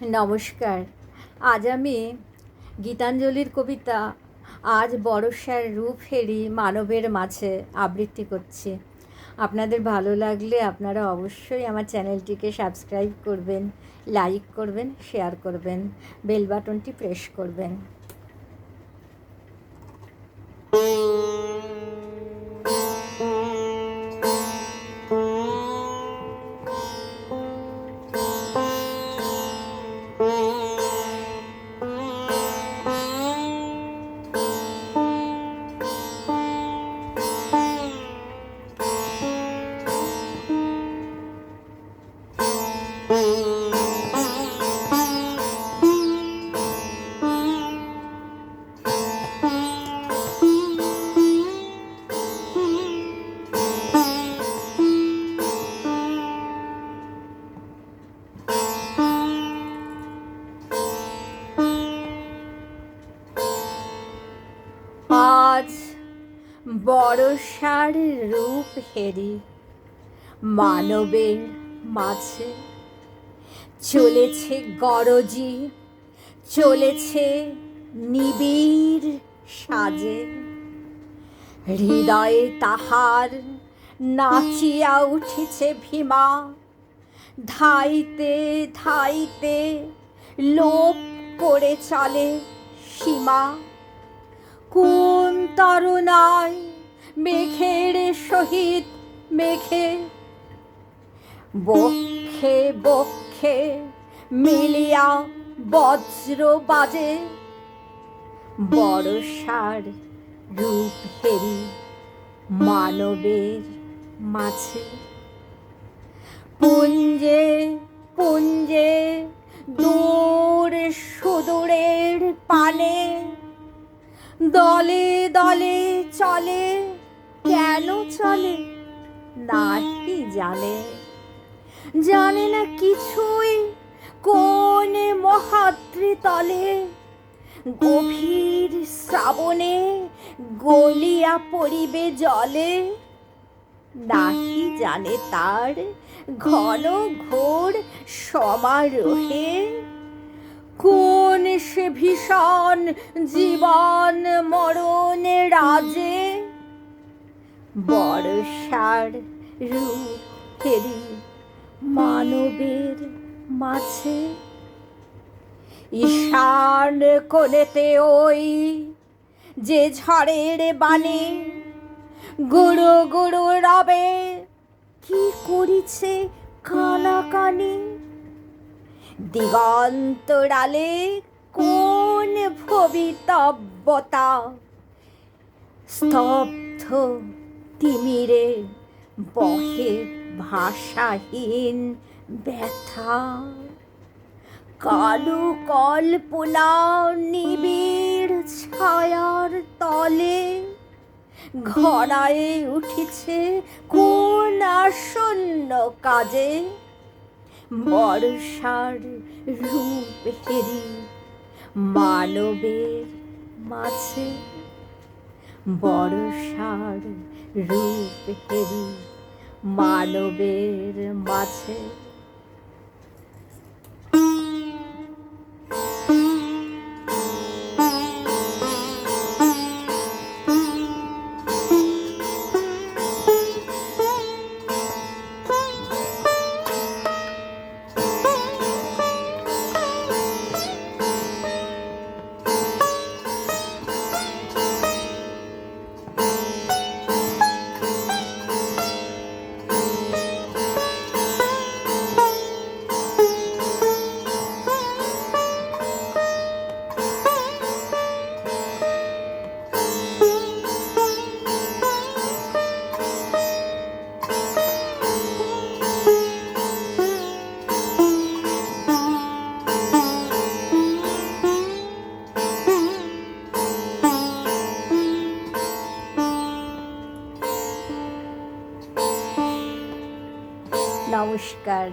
নমস্কার। আজ আমি গীতাঞ্জলির কবিতা আজ বর্ষার রূপ হেরি মানবের মাঝে আবৃত্তি করছি। আপনাদের ভালো লাগলে আপনারা অবশ্যই আমার চ্যানেলটিকে সাবস্ক্রাইব করবেন, লাইক করবেন, শেয়ার করবেন, বেল বাটনটি প্রেস করবেন। আজ বর্ষার রূপ হেরি মানবের মাঝে চলেছে গরজি, চলেছে নিবিড় সাজে। হৃদয়ে তাহার নাচিয়া উঠেছে ভীমা, ধাইতে ধাইতে লোপ করে চলে সীমা। কোন তরুণায় মেঘের সহিত মেঘে বক্ষে বক্ষে মিলিয়া বজ্র বাজে। বর্ষার রূপ হেরি মানবের মাঝে। পুঞ্জে পুঞ্জে দূর সুদূরের পানে দলে দলে চলে, কেন চলে নাহি জানে। জানে না কিছুই কোন মহাদ্রি তলে গভীর শ্রাবণে গলিয়া পড়িবে জলে। নাহি জানে তার ঘন ঘোর সমারোহে কোন সে ভীষণ জীবন মরণে রাজে। বর্ষার রূপ হেরি মানবের মাঝে। ঈশান কোণেতে ওই যে ঝড়ের বাণী গুরু গুরু রবে কি করিছে কানাকানি। দিগন্তরালে কোন ভবিতব্যতা স্তব্ধ তিমিরে বহে ভাষাহীন ব্যথা। কালো কল্পনা নিবিড় ছায়ার তলে ঘনায়ে উঠিছে কোন আসন্ন কাজে। বর্ষার রূপ হেরি মানবের মাঝে। বর্ষার রূপ হেরি মানবের মাঝে। নমস্কার।